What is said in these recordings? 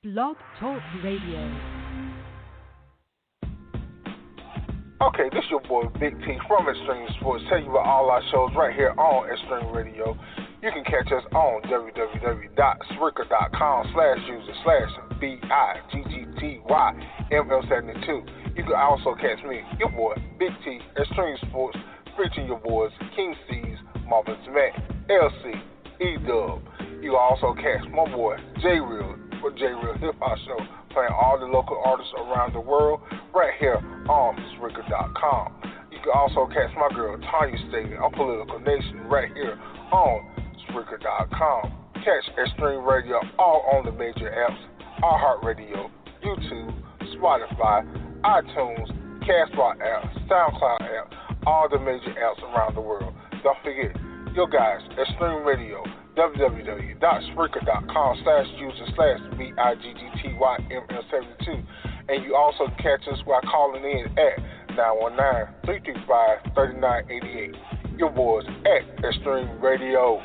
Blog Talk Radio. Okay, this your boy BigT from Extreme Sports. Tell you about all our shows right here on Extreme Radio. You can catch us on www.spreaker.com/user/BIGGTYML72. You can also catch me, your boy BigT, Extreme Sports, featuring your boys King Cees, Marvin Matt, LC, E-Dub. You can also catch my boy J-Real for J-Real Hip Hop Show, playing all the local artists around the world right here on Spreaker.com. You can also catch my girl Tanya State on Political Nation right here on Spreaker.com. Catch Extreme Radio all on the major apps: iHeartRadio, YouTube, Spotify, iTunes, Castbox app, SoundCloud app, all the major apps around the world. Don't forget, your guys, Extreme Radio, www.spreaker.com/user/BIGGTYML72. And you also catch us while calling in at 919-335-3988. Your boys at Extreme Radio.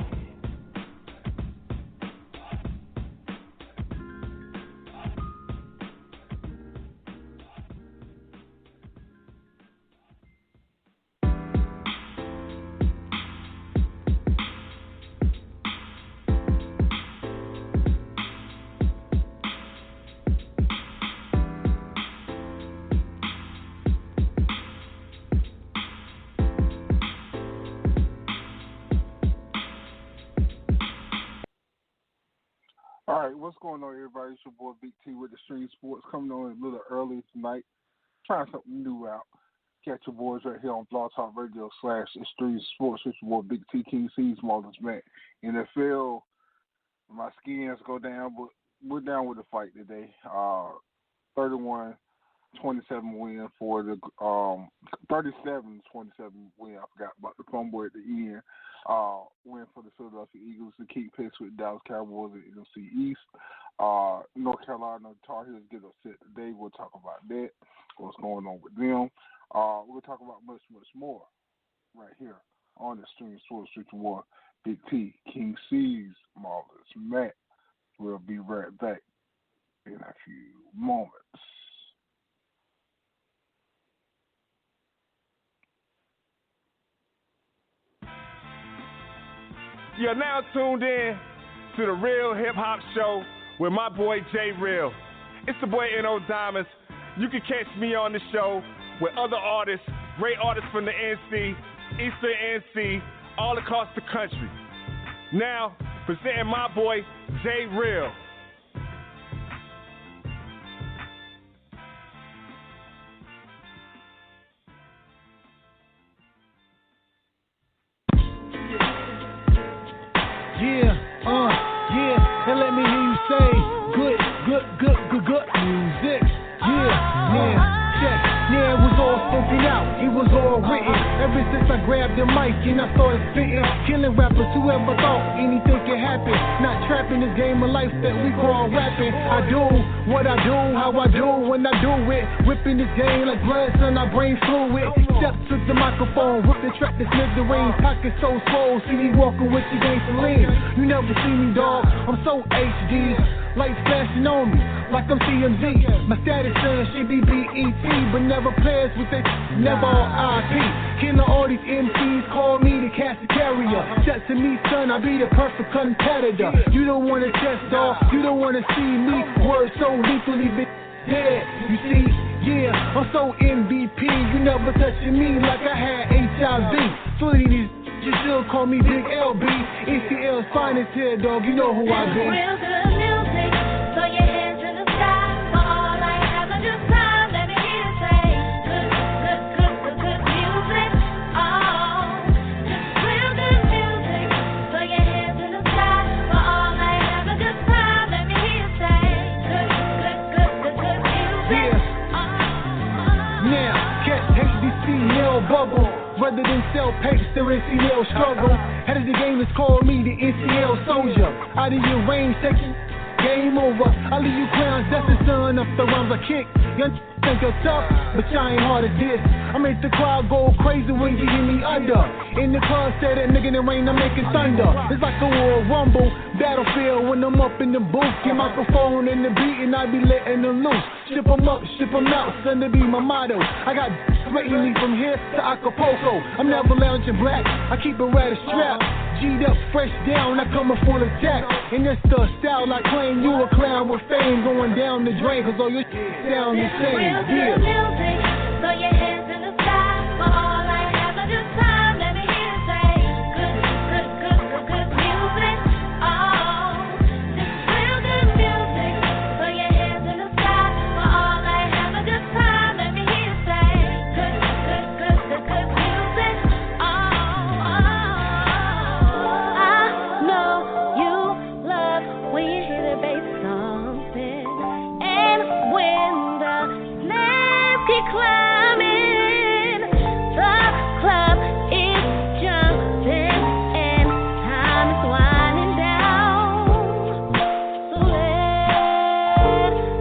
All right, what's going on, everybody? It's your boy BigT with Extreme Sports, coming on a little early tonight, trying something new out. Catch your boys right here on Blog Talk Radio /Extreme Sports with your boy BigT, King Cees, Marvin Matt. NFL, my Skins go down, but we're down with the fight today. 31-27 win for the 37-27 win. I forgot about the fumble at the end. Win for the Philadelphia Eagles to keep pace with Dallas Cowboys and NFC East. North Carolina Tar Heels get upset today. We'll talk about that, what's going on with them. We'll talk about much, much more right here on the Stream Sports Street War. Big T, King Cees, Marvelous Matt. We'll be right back in a few moments. You're now tuned in to the Real Hip Hop Show with my boy J-Real. It's the boy N.O. Diamonds. You can catch me on the show with other artists, great artists from the NC, Eastern NC, all across the country. Now, presenting my boy J-Real. Yeah, and let me hear you say good music. Check. Yeah, it was all spoken out, it was all written. Ever since I grabbed the mic and I started spitting, killing rappers, whoever thought anything could happen. Not trapping this game of life that we call rapping. I do what I do, how I do when I do it. Whipping this game like blood, son, I brain fluid. Step to the microphone, whip the track that's smithereens. Pocket so swole, see me walking with your gasoline. You never see me, dog, I'm so HD. Lights flashing on me, like I'm TMZ. My status saying she be BET, but never players with it, never on IP. Killing all these MCs, call me the casket carrier. Shut to me, son, I be the perfect competitor. You don't wanna test, dog, you don't wanna see me. Words so lethally dead, you see. Yeah, I'm so MVP, you never touching me like I had HIV. So these you should call me Big LB. ACL's finest here, dog, you know who I be. Real good music, throw your hands in the sky. For all I have a good time, let me hear you say good music. Oh, just real good music, throw your hands in the sky. For all I have a good time, let me hear you say good music. Yeah. Now, catch HDC, nail bubble. Rather than sell papers, the NCL struggle. Head of the game is called me the NCL soldier. Out of your range, taking game game over. I leave you clowns, that's the son of the rhymes I kick. Young think you're tough, but y'all ain't hard to diss. I make the crowd go crazy when you hear me under. In the club, say that nigga in the rain, I'm making thunder. It's like a war rumble, battlefield when I'm up in the booth. Get microphone and the beat and I be letting them loose. Ship them up, ship them out, son, to be my motto. I got sweating me from here to Acapulco. I'm never lounging black, I keep it right strapped. G'd up, fresh down, I come up full attack. And that's the style I claim, you a clown with fame. Going down the drain, cause all your sound the same. Yeah. Music, throw your hands in the sky. For all I have a good time, let me hear you say good music. Oh, this is real good music. Throw your hands in the sky. For all I have a good time, let me hear you say good music. Oh, I know you love when you hear the bass thumping, and when the snares keep climbing, the club is jumping, and time is winding down. So let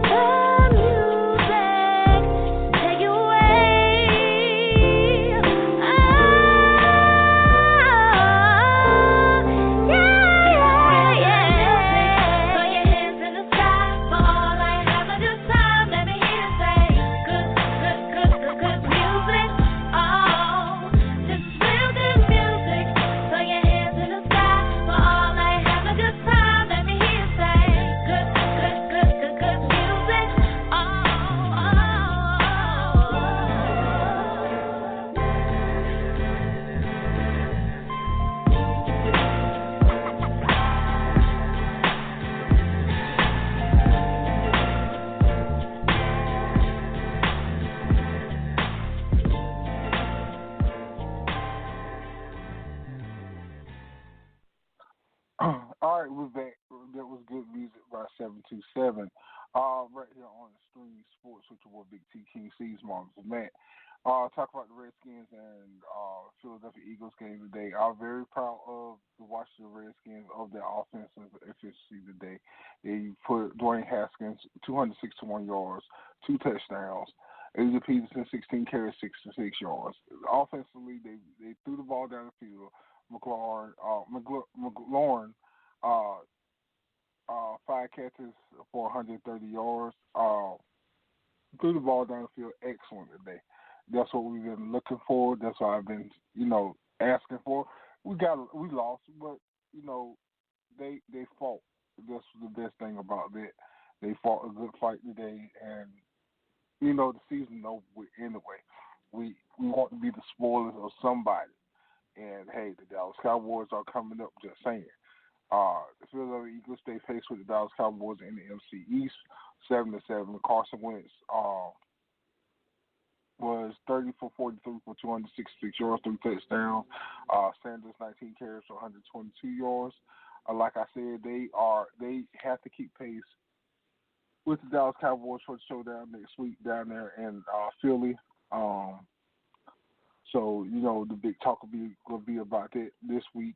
the music take you away. Yeah. Throw your hands in the sky. For all I have a good time, let me hear you say good music. Oh, this is real good music. Throw your hands in the sky. For all I have a good time, let me hear you say good music. All right, we're back. That was good music by 727. Right here on Extreme Sports with your boy Big T, King Cees, Marcus, and Matt. Talk about the Redskins and Philadelphia Eagles game today. I'm very proud of the Washington Redskins of their offensive efficiency today. They put Dwayne Haskins 261 yards, 2 touchdowns. Adrian Peterson 16 carries, 66 yards. Offensively, they threw the ball down the field. McLaurin 5 catches for 130 yards. Threw the ball down the field excellent today. That's what we've been looking for. That's what I've been, asking for. We lost, but they fought. That's the best thing about that. They fought a good fight today, and the season over with anyway. We want to be the spoilers of somebody. And, hey, the Dallas Cowboys are coming up, just saying. The Philadelphia Eagles stay faced with the Dallas Cowboys in the NFC East, 7-7. Carson Wentz was 30 for 43 for 266 yards, 3 touchdowns. Sanders 19 carries for 122 yards. Like I said, they have to keep pace with the Dallas Cowboys for the showdown next week down there in Philly. So, the big talk will be about that this week.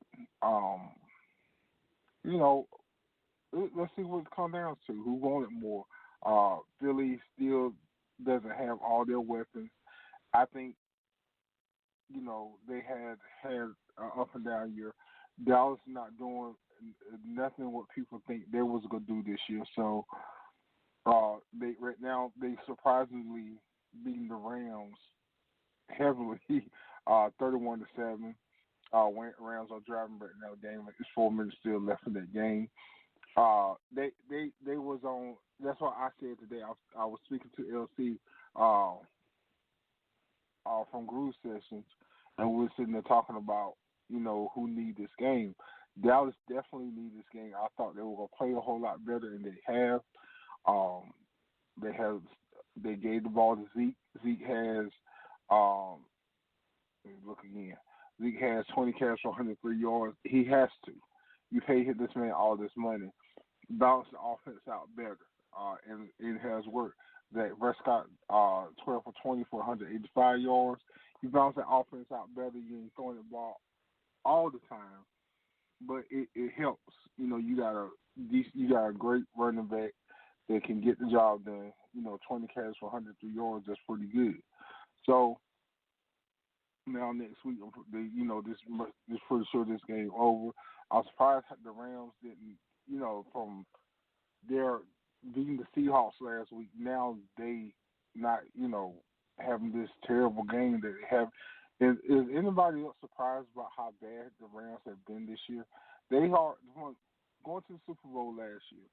Let's see what it comes down to. Who wanted more? Philly still doesn't have all their weapons. I think, they had an up and down year. Dallas not doing nothing what people think they was going to do this year. So, they surprisingly beating the Rams heavily, 31-7. Rams are driving right now. Game, it's 4 minutes still left in that game. They was on. That's why I said today. I was speaking to LC from Groove Sessions, and we were sitting there talking about who need this game. Dallas definitely need this game. I thought they were gonna play a whole lot better than they have. They gave the ball to Zeke. Zeke has look again. Zeke has 20 carries for 103 yards. He has to. You pay this man all this money. Balance the offense out better, and it has worked. That Prescott 12 for 20 for 185 yards. You balance that offense out better. You ain't throwing the ball all the time, but it helps. You gotta you got a great running back that can get the job done. 20 carries for 103 yards, that's pretty good. So now next week, this pretty sure this game over. I'm surprised the Rams didn't, from their beating the Seahawks last week. Now they not, having this terrible game that they have. Is anybody else surprised about how bad the Rams have been this year? They are going to the Super Bowl last year.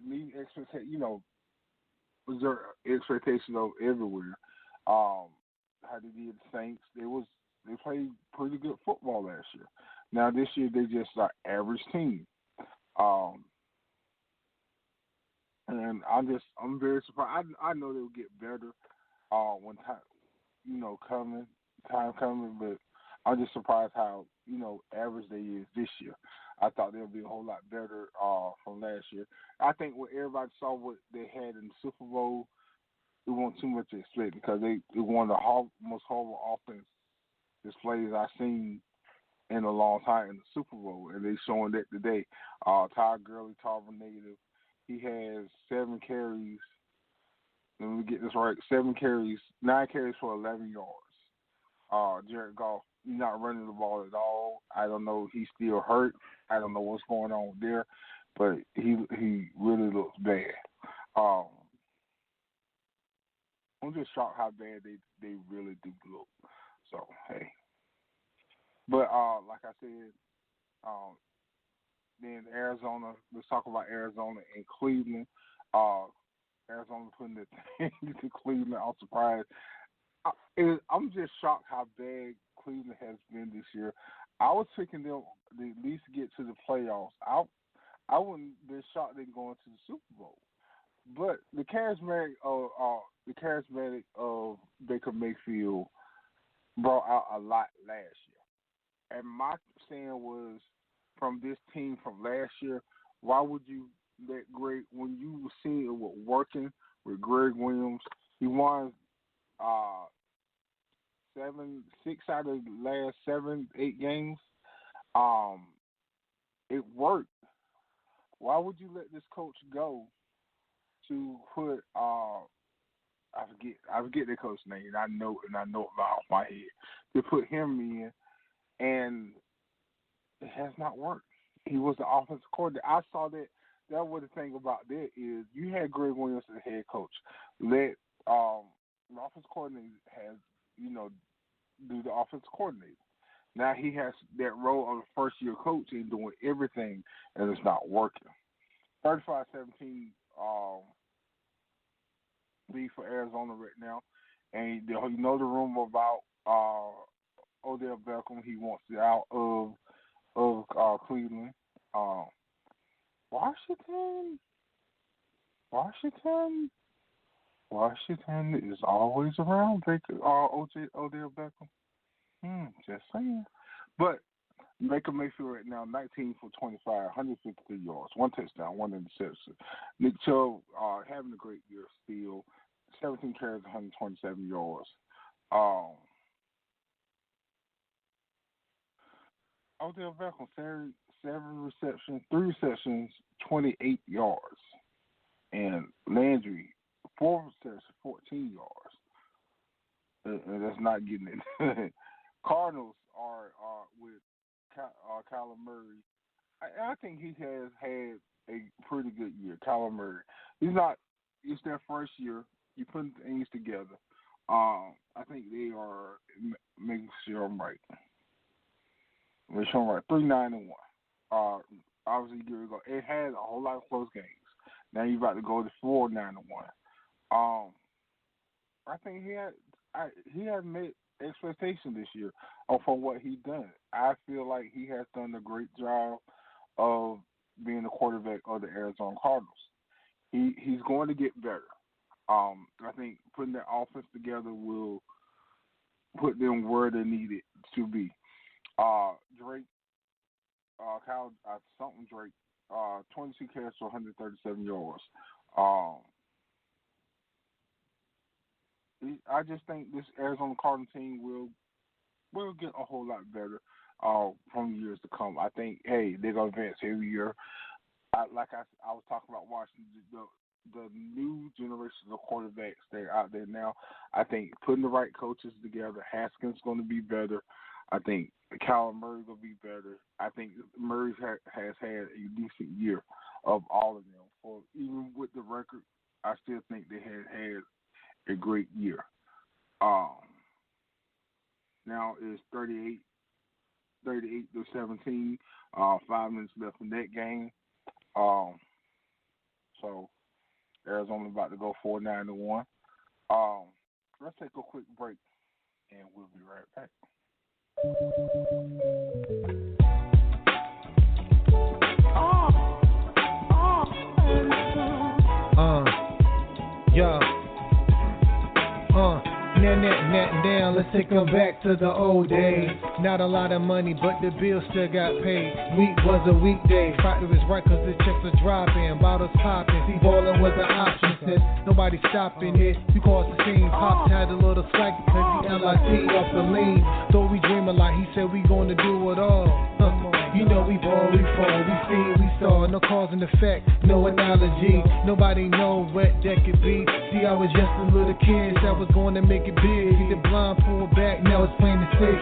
Meeting expectations, was there expectations of everywhere. How they did the Saints, they played pretty good football last year. Now this year they just an average team. And I'm very surprised. I know they'll get better when time coming, but I'm just surprised how average they is this year. I thought they'll be a whole lot better from last year. I think when everybody saw what they had in the Super Bowl, it wasn't too much to expect because it one of the most horrible offense displays I've seen in a long time in the Super Bowl, and they showing that today. Todd Gurley, native, he has 7 carries. Let me get this right: 9 carries for 11 yards. Jared Goff, he's not running the ball at all. I don't know. He's still hurt. I don't know what's going on there, but he really looks bad. I'm just shocked how bad they really do look. So hey, but like I said, then Arizona. Let's talk about Arizona and Cleveland. Arizona putting the thing to Cleveland. I'm surprised. I'm just shocked how bad Cleveland has been this year. I was picking them to at least get to the playoffs. I wouldn't be shocked they going to the Super Bowl. But the charismatic of Baker Mayfield brought out a lot last year. And my saying was, from this team from last year, why would you let Greg, when you were seeing it was working with Greg Williams, he won 6 out of the last 7-8 games. It worked. Why would you let this coach go to put I forget the coach's name, and I know it off my head, to put him in, and it has not worked. He was the offensive coordinator. I saw that. That was the thing about that is you had Greg Williams as the head coach. Let the offensive coordinator has do the offensive coordinator. Now he has that role of a first year coach and doing everything, and it's not working. 35-17 lead for Arizona right now, and the rumor about Odell Beckham. He wants it out of Cleveland. Washington is always around. Odell Beckham. Just saying. But Baker Mayfield right now, 19 for 25, 153 yards, 1 touchdown, 1 interception. Nick Chubb having a great year still, 17 carries, 127 yards. Odell Beckham, 7 receptions, 3 receptions, 28 yards. And Landry, 4 receptions, 14 yards. And that's not getting it. Cardinals are with Kyler Murray. I think he has had a pretty good year, Kyler Murray. It's their first year. You putting things together. I think they are making sure I'm right. Make sure I'm right. 3-9-1. Obviously, a year ago, it had a whole lot of close games. Now you're about to go to 4-9-1. I think he has met expectation this year for what he's done. I feel like he has done a great job of being the quarterback of the Arizona Cardinals. He's going to get better. I think putting that offense together will put them where they need it to be. Drake, Drake, 22 carries for 137 yards. I just think this Arizona Cardinals team will get a whole lot better. from years to come. I think, hey, they're gonna advance every year. I was talking about watching the new generation of quarterbacks that are out there now. I think putting the right coaches together, Haskins going to be better. I think Kyler Murray will be better. I think Murray has had a decent year of all of them. For even with the record, I still think they had a great year. Now it's 38 to 17. 5 minutes left in that game. So Arizona about to go 4-9-1. Let's take a quick break, and we'll be right back. Yeah. Now, let's take them back to the old days. Not a lot of money, but the bill still got paid. Week was a weekday. Factor is right, cause the checks are dropping, bottles popping. See, ballin' was an option since nobody stopping it. You caused the scene, Pops had a little swag, cause the LIC off the lean. Though we dream a lot, he said we gonna do it all. You know we ball, we fall, we see, we saw. No cause and effect, no analogy. Nobody know what that could be. See, I was just a little kid that was going to make it big. See the blind pull back, now it's plain to see.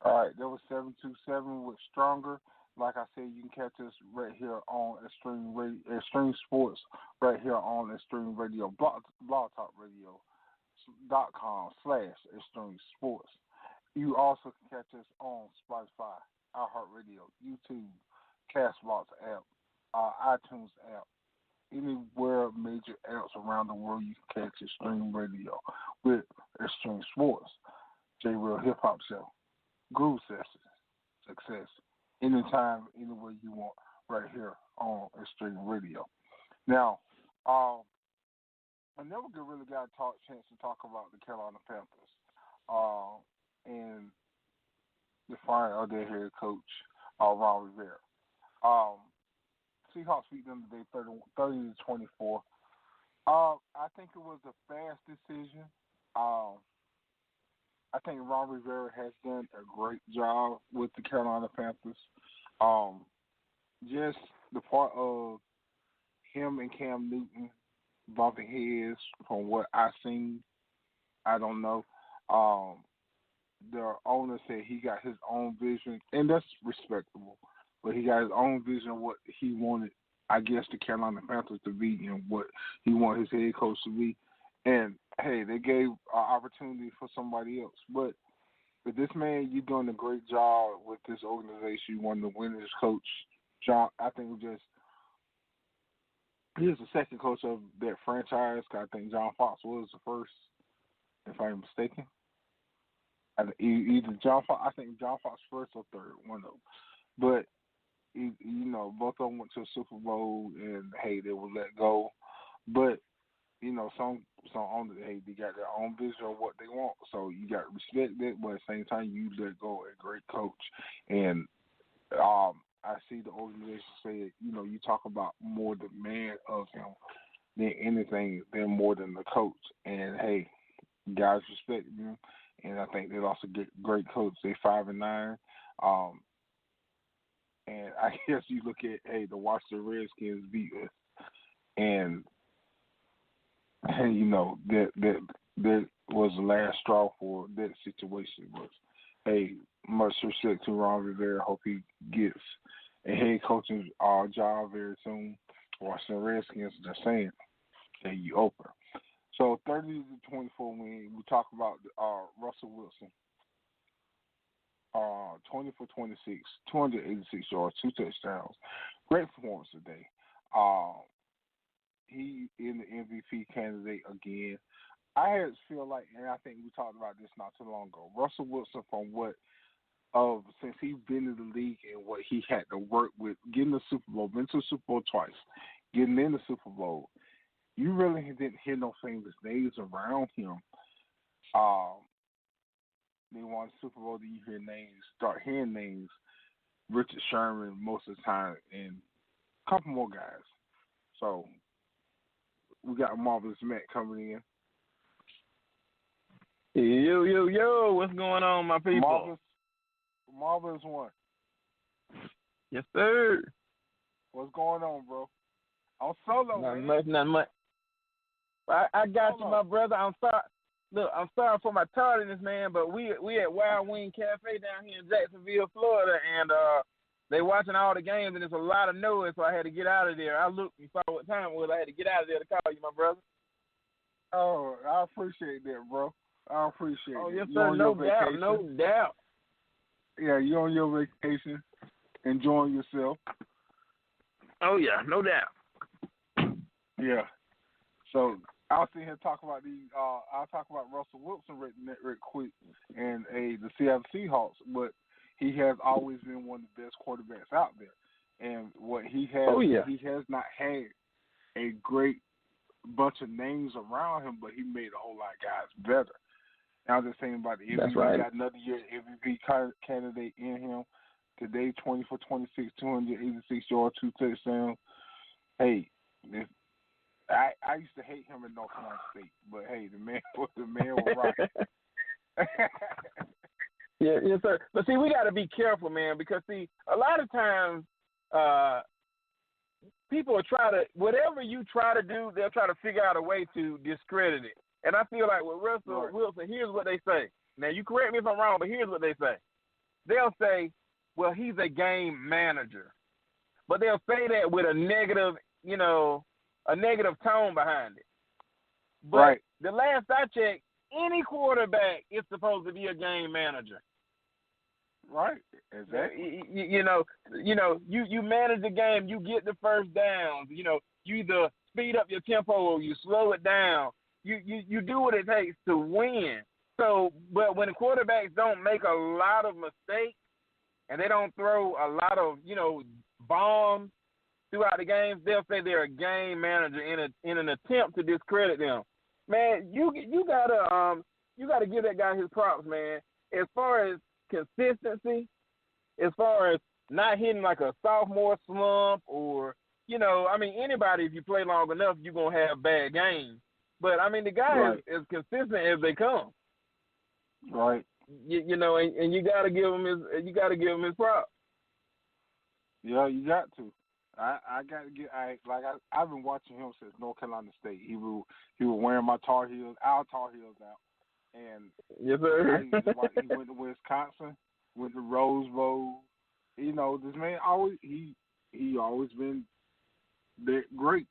All right, that was 727 with Stronger. Like I said, you can catch us right here on Extreme Sports, right here on Extreme Radio, blogtalkradio.com/Extreme Sports. You also can catch us on Spotify, iHeartRadio, YouTube, Castbox app, iTunes app, anywhere major apps around the world. You can catch Extreme Radio with Extreme Sports, J Real Hip Hop Show. Groove Sessions, success, anytime, anywhere you want, right here on Extreme Radio. Now, I never really got a chance to talk about the Carolina Panthers and the firing of their head coach, Ron Rivera. Seahawks beat them today 30-24. I think it was a fast decision. I think Ron Rivera has done a great job with the Carolina Panthers. Just the part of him and Cam Newton bumping heads, from what I've seen, I don't know. The owner said he got his own vision, and that's respectable. But he got his own vision of what he wanted, I guess, the Carolina Panthers to be and what he wanted his head coach to be. And, hey, they gave an opportunity for somebody else. But with this man, you're doing a great job with this organization. You wanted to win this coach. John, I think he was the second coach of that franchise. I think John Fox was the first, if I'm mistaken. Either John Fox, I think John Fox first or third, one of them. But, both of them went to a Super Bowl, and, hey, they were let go. But, some owners, hey, they got their own vision of what they want. So you got to respect that, but at the same time, you let go a great coach. And I see the organization say, you talk about more demand of him than anything, than more than the coach. And, hey, guys respect him. And I think they'll also get great coach. They 5-9. And I guess you look at, hey, the Washington Redskins beat us. And And you know that was the last straw for that situation. Was hey, much respect to Ron Rivera. Hope he gets a head coaching job very soon. Washington Redskins, just saying, hey, you open. So 30-24 win. We talk about Russell Wilson. 20 for 26, 286 yards, 2 touchdowns. Great performance today. He in the MVP candidate again. I had feel like, and I think we talked about this not too long ago. Russell Wilson, since he's been in the league and what he had to work with, getting the Super Bowl, been to the Super Bowl twice, getting in the Super Bowl, you really didn't hear no famous names around him. They won the Super Bowl, then you start hearing names, Richard Sherman most of the time, and a couple more guys. So we got Marvelous Matt coming in. Yo, what's going on, my people? Marvelous one. Yes, sir. What's going on, bro? I'm solo, Nothing much. I got you, my brother. I'm sorry. Look, I'm sorry for my tardiness, man, but we at Wild Wing Cafe down here in Jacksonville, Florida, and they watching all the games, and there's a lot of noise, so I had to get out of there. I looked and saw what time it was. I had to get out of there to call you, my brother. Oh, I appreciate that, bro. I appreciate it. Oh, yes, sir. No doubt. Yeah, you're on your vacation, enjoying yourself. Oh, yeah, no doubt. Yeah. So I'll sit here and talk about I'll talk about Russell Wilson real quick and the Seattle Seahawks, but he has always been one of the best quarterbacks out there. And what he has, he has not had a great bunch of names around him, but he made a whole lot of guys better. And I was just saying about the MVP. That's right. Got another year MVP candidate in him. Today, 20 for 26, 286 yards, 2 touchdowns. Hey, I used to hate him in North Carolina State, but hey, the man was right. Yes, sir. But see, we got to be careful, man, because see, a lot of times, people will try to, whatever you try to do, they'll try to figure out a way to discredit it. And I feel like with Russell Wilson, here's what they say. Now, you correct me if I'm wrong, but here's what they say. They'll say, well, he's a game manager. But they'll say that with a negative, a negative tone behind it. But the last I checked, any quarterback is supposed to be a game manager. Right. Exactly. You manage the game, you get the first downs. You either speed up your tempo or you slow it down. You do what it takes to win. So, but when the quarterbacks don't make a lot of mistakes and they don't throw a lot of, bombs throughout the games, they'll say they're a game manager in an attempt to discredit them. Man, you gotta give that guy his props, man. As far as consistency, as far as not hitting like a sophomore slump or, anybody, if you play long enough, you're going to have bad games. But, the guy is as consistent as they come. Right. And you got to give him his props. Yeah, you got to. I got to get. I've been watching him since North Carolina State. He was wearing our Tar Heels out, and yes, sir. He went to Wisconsin, went to Rose Bowl. This man he always been great,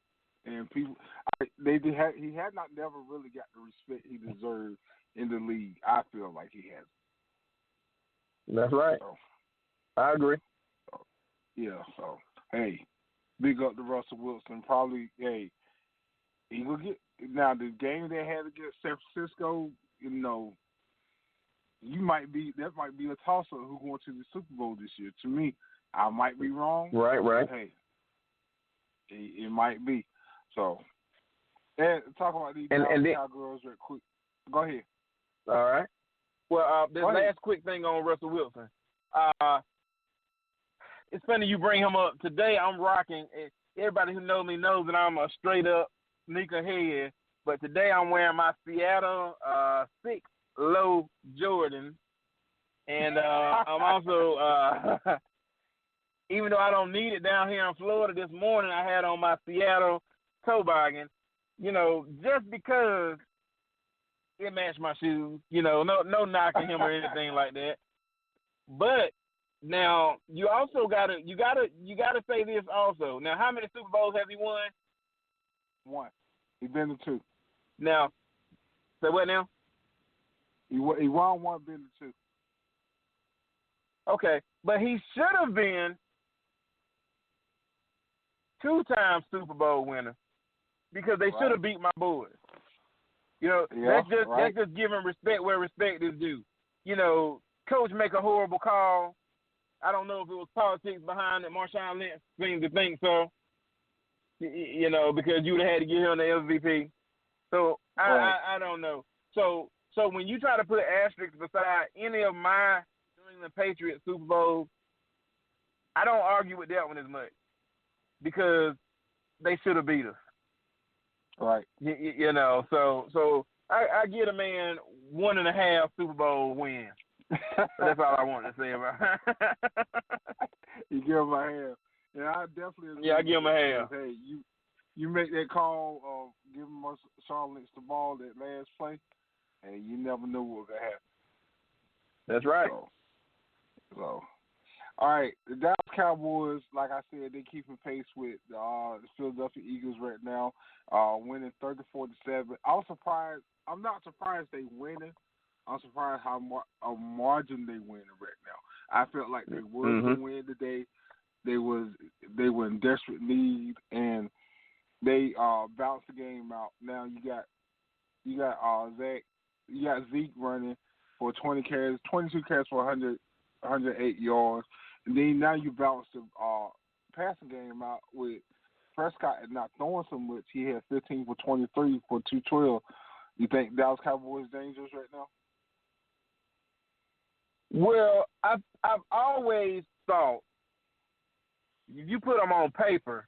and people he had not never really got the respect he deserved in the league. I feel like he has. That's right. So, I agree. So hey, big up to Russell Wilson. Probably, hey, he will get now the game they had against San Francisco. That might be a toss-up who going to the Super Bowl this year. To me, I might be wrong. Right. But hey, it might be. So, talk about these Cowgirls real quick. Go ahead. All right. Well, this last quick thing on Russell Wilson. It's funny you bring him up. Today I'm rocking. Everybody who knows me knows that I'm a straight-up sneakerhead. But today I'm wearing my Seattle 6 low Jordan. And I'm also, even though I don't need it down here in Florida this morning, I had on my Seattle toboggan. just because it matched my shoes, no knocking him or anything like that. But now you also gotta say this also. Now, how many Super Bowls has he won? One. He's been to two. Now, say what now? He won one, been to two. Okay, but he should have been 2-time Super Bowl winner because they should have beat my boys. That's just giving respect where respect is due. Coach make a horrible call. I don't know if it was politics behind it. Marshawn Lynch seems to think so. Because you would have had to give him the MVP. So I don't know. So when you try to put asterisks beside any of my New England Patriots Super Bowls, I don't argue with that one as much because they should have beat us. Right. So I get a man 1.5 Super Bowl wins. That's all I want to say about it. You give him a half. Yeah, I definitely agree. Yeah, I give him a half. Hey, you make that call of giving Marshawn Lynch the ball that last play, and you never know what was going to happen. That's right. So, all right, the Dallas Cowboys, like I said, they're keeping pace with the Philadelphia Eagles right now, winning 34-7. I'm not surprised they winning. I'm surprised how margin they winning right now. I felt like they were going to win today. They were in desperate need, and they bounced the game out. Now you got Zeke running for 20 carries, 22 carries for 108 yards, and then now you bounce the passing game out with Prescott not throwing so much. He had 15 for 23 for 212. You think Dallas Cowboys dangerous right now? Well, I've always thought if you put them on paper,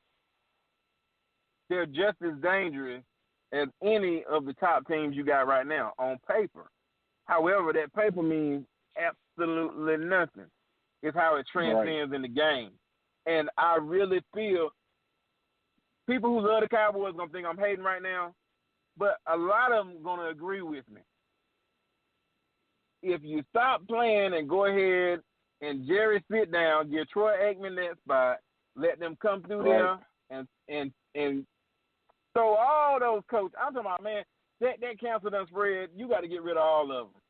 they're just as dangerous as any of the top teams you got right now on paper. However, that paper means absolutely nothing. It's how it transcends in the game. And I really feel people who love the Cowboys going to think I'm hating right now, but a lot of them going to agree with me. If you stop playing and go ahead and Jerry sit down, give Troy Aikman that spot, let them come through there and throw all those coaches. I'm talking about, man, that cancer done spread. You got to get rid of all of them.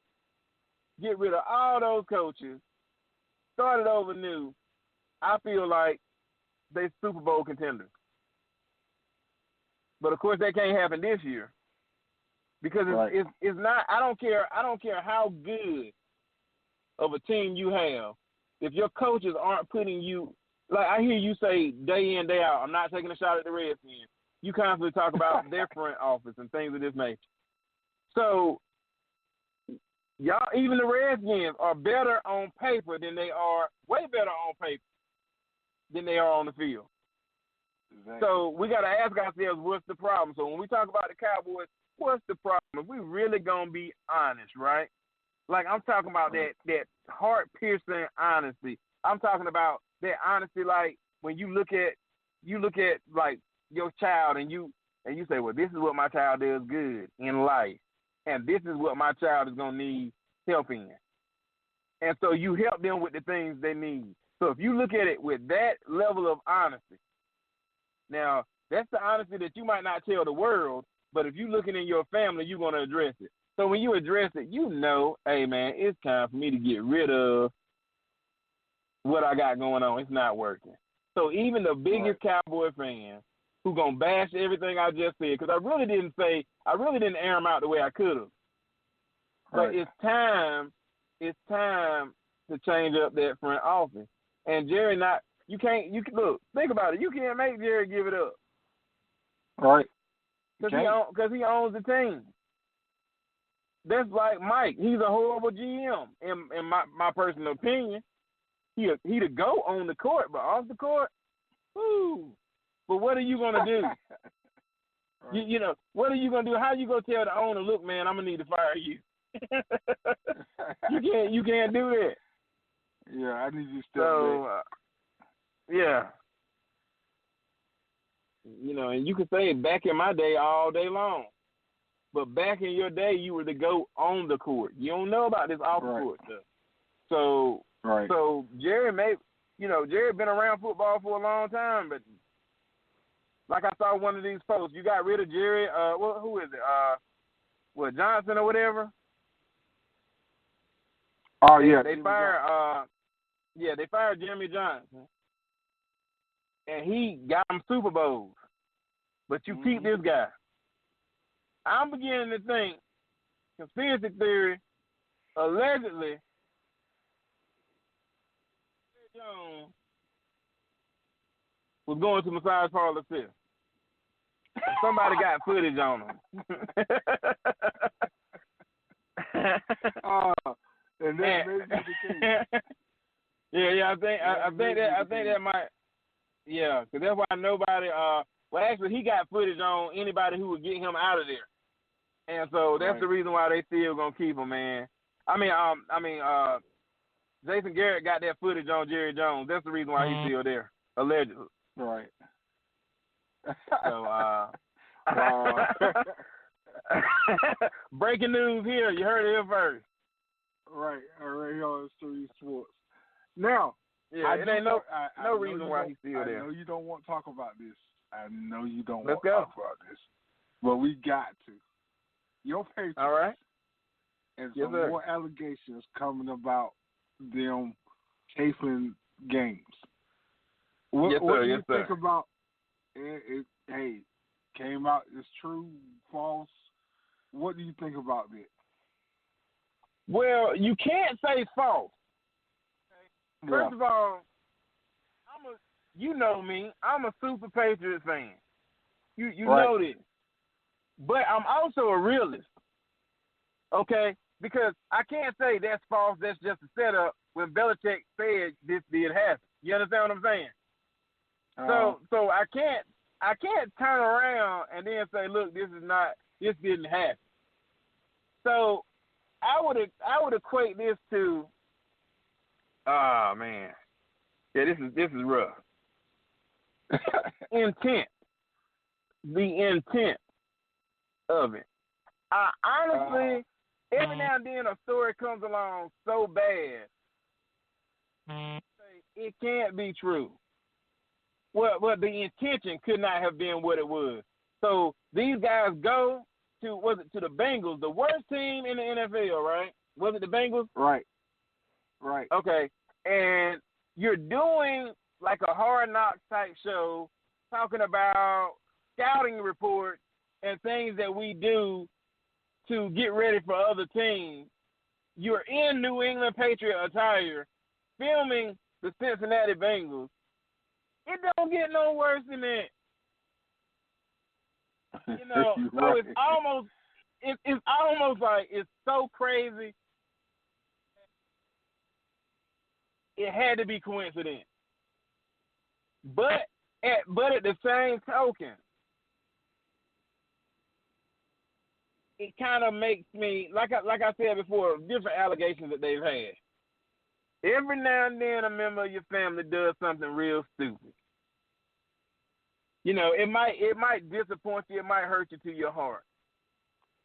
Get rid of all those coaches. Start it over new. I feel like they Super Bowl contenders. But of course that can't happen this year. Because it's not. I don't care how good of a team you have. If your coaches aren't putting you, like I hear you say day in day out, I'm not taking a shot at the Redskins. You constantly talk about their front office and things of this nature. So y'all, even the Redskins are better on paper than they are, way better on paper than they are on the field. Exactly. So we got to ask ourselves, what's the problem? So when we talk about the Cowboys, what's the problem? If we really going to be honest, right? Like I'm talking about that heart-piercing honesty. I'm talking about that honesty like when you look at like your child and you say, well, this is what my child does good in life. And this is what my child is going to need help in. And so you help them with the things they need. So if you look at it with that level of honesty, now that's the honesty that you might not tell the world, but if you're looking in your family, you're going to address it. So when you address it, hey, man, it's time for me to get rid of what I got going on. It's not working. So even the biggest Cowboy fans who going to bash everything I just said, because I really didn't air them out the way I could have. But it's time to change up that front office. And Jerry look, think about it. You can't make Jerry give it up. Right. Because he owns the team. That's like Mike. He's a horrible GM, in my personal opinion. He the GOAT on the court, but off the court, whoo. But what are you going to do? What are you going to do? How you going to tell the owner, look, man, I'm going to need to fire you? You can't do that. Yeah, I need you to step back. Yeah. You know, and you could say back in my day all day long. But back in your day, you were the GOAT on the court. You don't know about this off the court stuff. So, so Jerry Jerry been around football for a long time, but like I saw one of these posts, you got rid of Jerry. Who is it? Johnson or whatever? Oh yeah, they fired. They fired Jimmy Johnson, and he got him Super Bowls. But you keep this guy. I'm beginning to think, conspiracy theory, allegedly, Jones was going to massage parlor too. Somebody got footage on him. And that may be the case. I think that might. Yeah, because that's why nobody. Well, actually, he got footage on anybody who would get him out of there, and so that's the reason why they still gonna keep him, man. Jason Garrett got that footage on Jerry Jones. That's the reason why he's still there, allegedly. Right. So, breaking news here. You heard it here first. Right. All right, here on Extremesportsw. Now, it ain't no reason why he's still there. I know you don't want to talk about this. I know you don't Let's want to talk about this. But we got to. Your Patriots. All right. And some more allegations coming about them taping games. What do you think about it? Hey, came out, it's true, false? What do you think about that? Well, you can't say false. Okay? First of all, you know me, I'm a super Patriots fan. You know this. But I'm also a realist. Okay? Because I can't say that's false, that's just a setup when Belichick said this did happen. You understand what I'm saying? So I can't turn around and then say, look, this didn't happen. So I would equate this to, man. Yeah, this is rough. Intent. The intent of it. I honestly, every now and then a story comes along so bad, it can't be true. Well, the intention could not have been what it was. So these guys go to, was it to the Bengals, the worst team in the NFL, right? Was it the Bengals? Right. Okay. And you're doing like a Hard Knocks type show talking about scouting reports and things that we do to get ready for other teams. You're in New England Patriot attire filming the Cincinnati Bengals. It don't get no worse than that. You know, so it's almost like it's so crazy. It had to be coincidence. But at the same token, it kind of makes me, like I said before, different allegations that they've had. Every now and then a member of your family does something real stupid. You know, it might disappoint you, it might hurt you to your heart.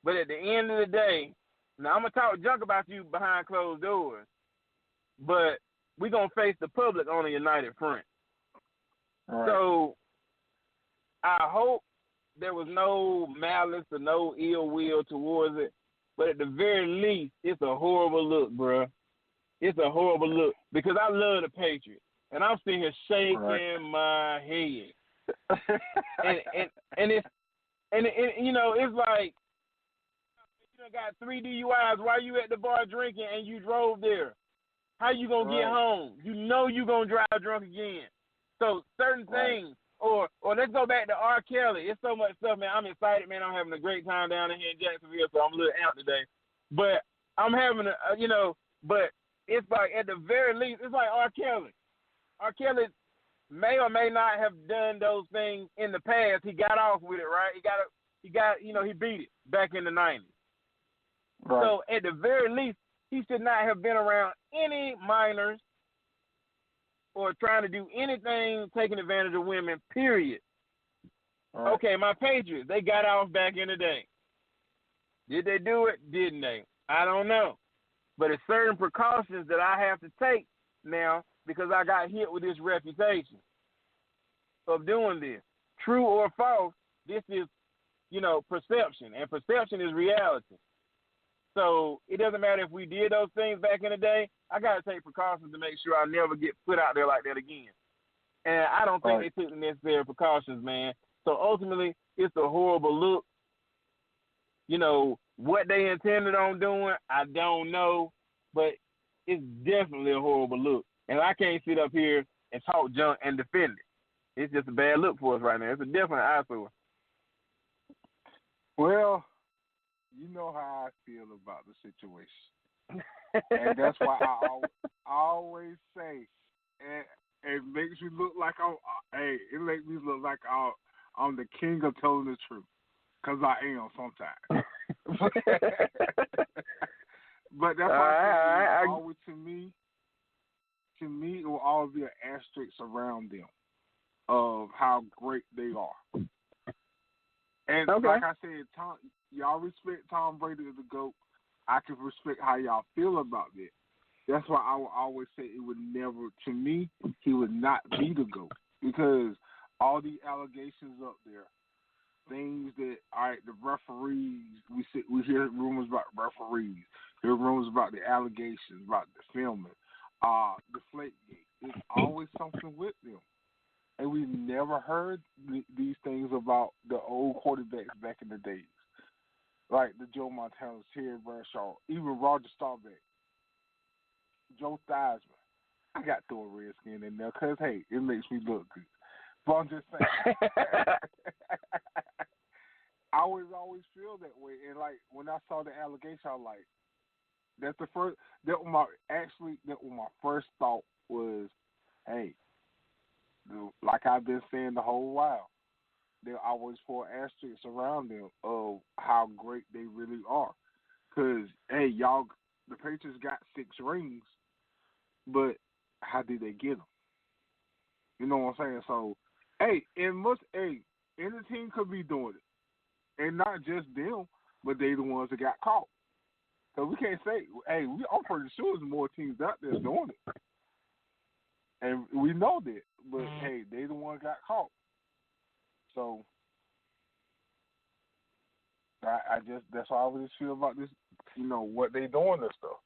But at the end of the day, now I'm going to talk junk about you behind closed doors, but we're going to face the public on a united front. Right. So I hope there was no malice or no ill will towards it, but at the very least, it's a horrible look, bruh. It's a horrible look because I love the Patriots, and I'm sitting here shaking my head. and it's you know, it's like you got 3 DUIs while you at the bar drinking and you drove there. How you gonna get home? You know you gonna drive drunk again. So certain things, or let's go back to R. Kelly. It's so much stuff, man. I'm excited, man. I'm having a great time down here in Jacksonville, so I'm a little out today. But I'm having but it's like at the very least, it's like R. Kelly. R. Kelly may or may not have done those things in the past. He got off with it, right? He beat it back in the 90s. Right. So at the very least, he should not have been around any minors or trying to do anything taking advantage of women, period. Right. Okay, my Patriots, they got off back in the day. Did they do it? Didn't they? I don't know. But it's certain precautions that I have to take now because I got hit with this reputation of doing this. True or false, this is, perception. And perception is reality. So it doesn't matter if we did those things back in the day. I got to take precautions to make sure I never get put out there like that again. And I don't think they took the necessary precautions, man. So ultimately, it's a horrible look. What they intended on doing, I don't know. But it's definitely a horrible look. And I can't sit up here and talk junk and defend it. It's just a bad look for us right now. It's a definite eyesore. Well, you know how I feel about the situation. And that's why I always say, and it makes me look like it makes me look like I'm the king of telling the truth. Because I am sometimes. But that's why always to me, it will always be an asterisk around them of how great they are. And like I said, y'all respect Tom Brady as the GOAT. I can respect how y'all feel about it. That's why I will always say it would never, to me, he would not be the GOAT. Because all the allegations up there, things that, the referees, we hear rumors about referees, hear rumors about the allegations, about the filming, the Flakegate. There's always something with them. And we never heard these things about the old quarterbacks back in the days. Like the Joe Montanas, Terry Bradshaw, even Roger Staubach, Joe Theismann. I got to throw a Redskin in there because, hey, it makes me look good. But I'm just saying. I always feel that way. And, like, when I saw the allegation, I was like, that was my first thought was, hey, like I've been saying the whole while, there always four asterisks around them of how great they really are. Because, hey, y'all, the Patriots got 6 rings, but how did they get them? You know what I'm saying? So, hey, any team could be doing it. And not just them, but they the ones that got caught. So we can't say, hey, I'm pretty sure there's more teams out there doing it. And we know that. But, hey, they the ones got caught. So, that's how I always feel about this, what they doing and stuff.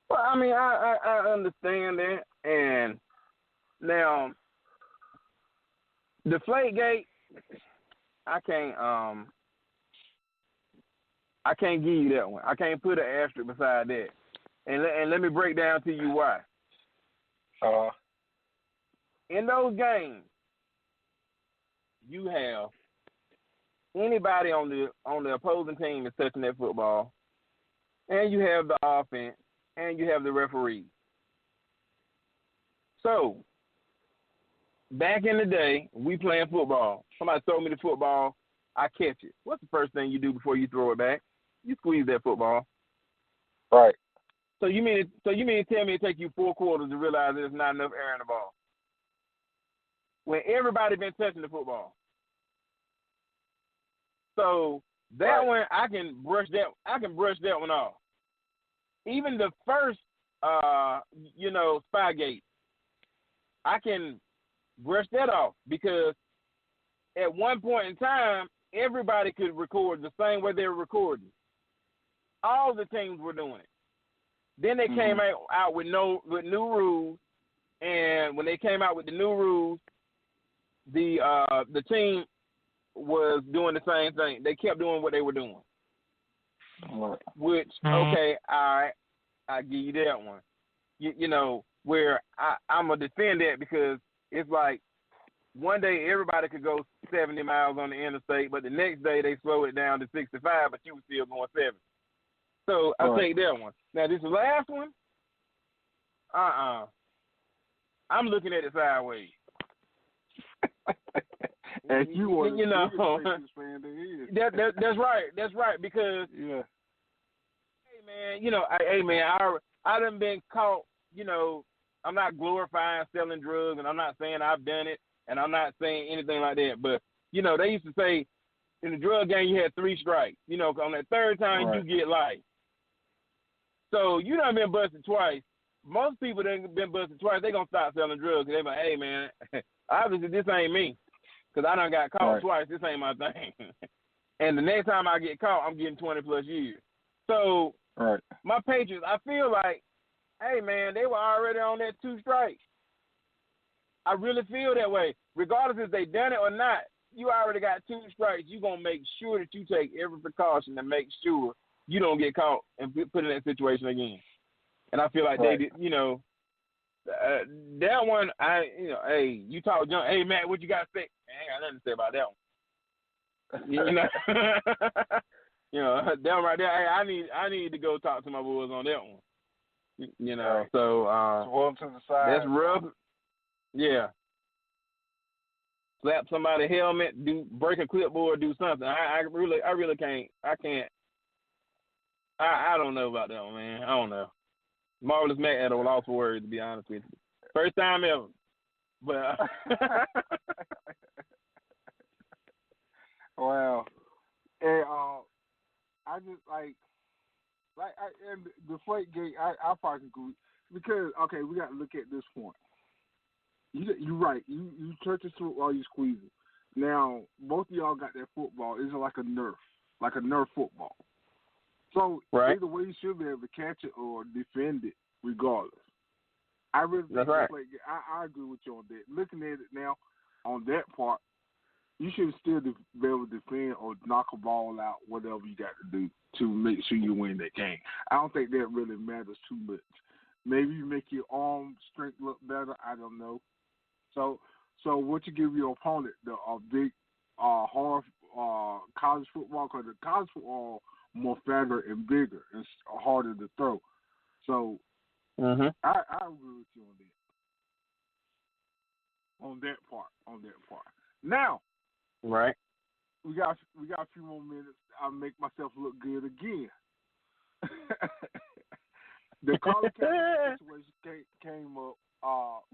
Well, I mean, I understand that. And now, the Flakegate, I can't give you that one. I can't put an asterisk beside that. And let me break down to you why. In those games, you have anybody on the opposing team is touching that football, and you have the offense, and you have the referee. So, back in the day, we playing football. Somebody throw me the football, I catch it. What's the first thing you do before you throw it back? You squeeze that football. Right. So you mean to tell me it take you 4 quarters to realize there's not enough air in the ball? When everybody been touching the football. So that one I can brush that one off. Even the first Spygate, I can brush that off because at one point in time everybody could record the same way they were recording. All the teams were doing it. Then they came out with new rules, and when they came out with the new rules, the team was doing the same thing. They kept doing what they were doing. Which, okay, all right, I give you that one. Where I'm going to defend that because it's like one day everybody could go 70 miles on the interstate, but the next day they slow it down to 65, but you were still going 70. So I'll take that one. Now, this last one, I'm looking at it sideways. And you were that's right. That's right because hey man, I done been caught. I'm not glorifying selling drugs, and I'm not saying I've done it. and I'm not saying anything like that, but, you know, they used to say in the drug game you had 3 strikes. You know, on that third time you get life. So you done been busted twice. Most people that ain't been busted twice, they going to stop selling drugs. They like, hey, man, obviously this ain't me because I done got caught twice. This ain't my thing. And the next time I get caught, I'm getting 20-plus years. So my Patriots, I feel like, hey, man, they were already on that 2 strikes. I really feel that way. Regardless if they done it or not, you already got 2 strikes. You're going to make sure that you take every precaution to make sure you don't get caught and put in that situation again. And I feel like they did, you know, that one, hey, you talk, hey, Matt, what you got to say? I ain't got nothing to say about that one. You know, you know, that one right there, hey, I need to go talk to my boys on that one. You know, so to the side. That's rough. Yeah. Slap somebody's helmet, break a clipboard, do something. I really can't. I don't know about that one, man. I don't know. Marvelous Mac at a loss for words, to be honest with you. First time ever. But wow. And I just and the Flake gate, I probably agree because we got to look at this point. You're right. You touch the football, you squeeze it. Now both of y'all got that football. It's like a Nerf football. So either way, you should be able to catch it or defend it, regardless. I really think I agree with you on that. Looking at it now, on that part, you should still be able to defend or knock a ball out, whatever you got to do to make sure you win that game. I don't think that really matters too much. Maybe you make your arm strength look better. I don't know. So what you give your opponent, the big, hard college football, because the college football more fatter and bigger and harder to throw. So I agree with you on that part. Now, we got a few more minutes. I'll make myself look good again. The Colin Kaepernick situation came up.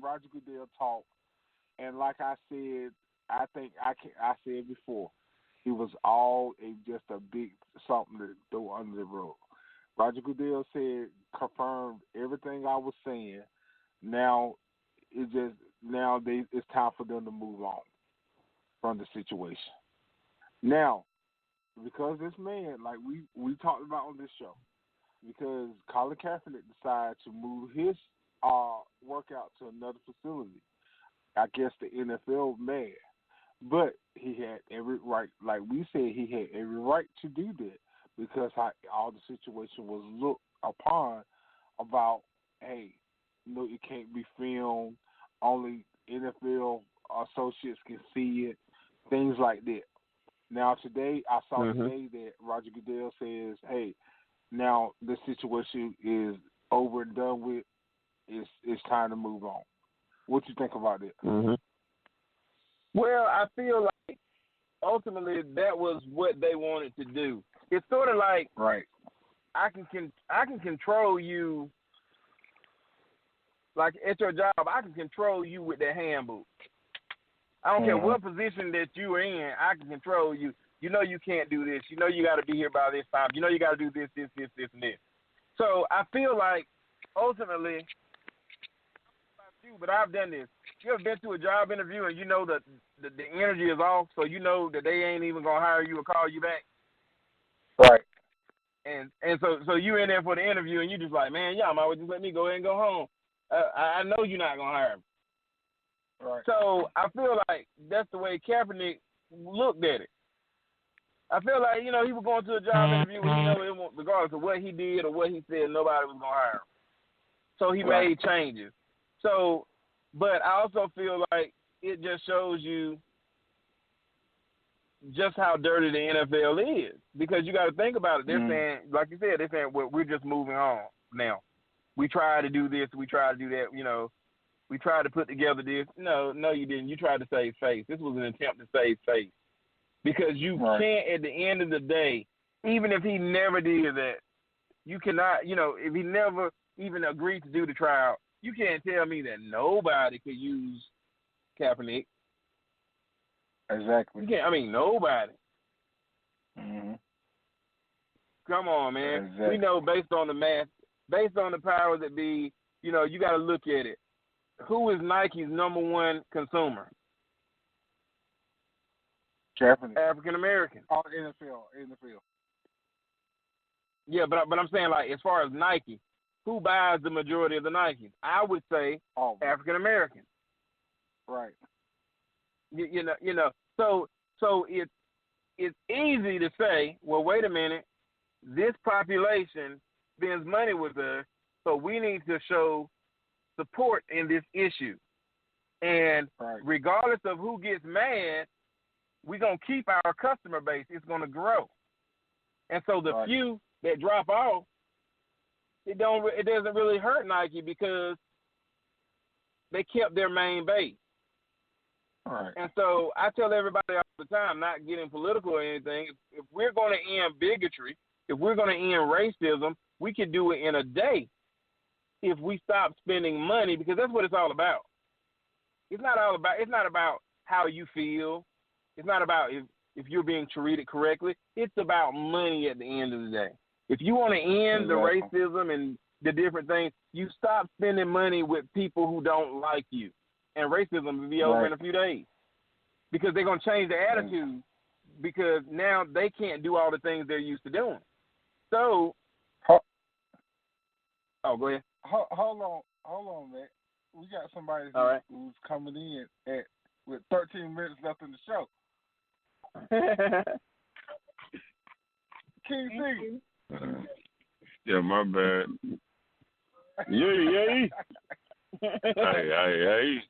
Roger Goodell talked, and like I said, I think I said before, it was all just a big something to throw under the rug. Roger Goodell confirmed everything I was saying. Now it's time for them to move on from the situation. Now, because this man, like we talked about on this show, because Colin Kaepernick decided to move his workout to another facility. I guess the NFL mad. But he had every right, like we said, he had every right to do that because all the situation was looked upon about, hey, it can't be filmed, only NFL associates can see it, things like that. Now today, I saw today that Roger Goodell says, hey, now the situation is over and done with. It's time to move on. What you think about that? Well, I feel like ultimately that was what they wanted to do. It's sort of like I can control you, like at your job. I can control you with that handbook. I don't care what position that you're in. I can control you. You know you can't do this. You know you got to be here by this time. You know you got to do this, and this. So I feel like ultimately, but I've done this. You ever been to a job interview and you know that the energy is off, so you know that they ain't even gonna hire you or call you back? Right. And so you in there for the interview and you just like, man, y'all might just let me go ahead and go home. I know you're not gonna hire me. Right. So I feel like that's the way Kaepernick looked at it. I feel like, he was going to a job interview and regardless of what he did or what he said, nobody was gonna hire him. So he made changes. So, but I also feel like it just shows you just how dirty the NFL is. Because you got to think about it. They're saying, like you said, they're saying, well, we're just moving on now. We tried to do this. We tried to do that. We tried to put together this. No, you didn't. You tried to save face. This was an attempt to save face. Because you can't, at the end of the day, even if he never did that, you cannot, if he never even agreed to do the trial, you can't tell me that nobody could use Kaepernick. Exactly. You can't. I mean, nobody. Mm-hmm. Come on, man. Exactly. We know based on the math, based on the powers that be, you got to look at it. Who is Nike's number one consumer? Japanese. African American. Oh, NFL. Yeah, but I'm saying, like, as far as Nike, who buys the majority of the Nikes? I would say African American. Right. You know. So it's easy to say, well, wait a minute, this population spends money with us, so we need to show support in this issue. And regardless of who gets mad, we're going to keep our customer base. It's going to grow. And so the few that drop off, it doesn't really hurt Nike because they kept their main base. Right. And so I tell everybody all the time, not getting political or anything, if we're going to end bigotry, if we're going to end racism, we can do it in a day if we stop spending money, because that's what it's all about. It's not about how you feel. It's not about if you're being treated correctly. It's about money at the end of the day. If you want to end the racism and the different things, you stop spending money with people who don't like you. And racism will be over in a few days. Because they're going to change their attitude because now they can't do all the things they're used to doing. So, go ahead. Hold on, man. We got somebody who's coming in with 13 minutes left in the show. King C. Yeah, my bad. Yay. Hey.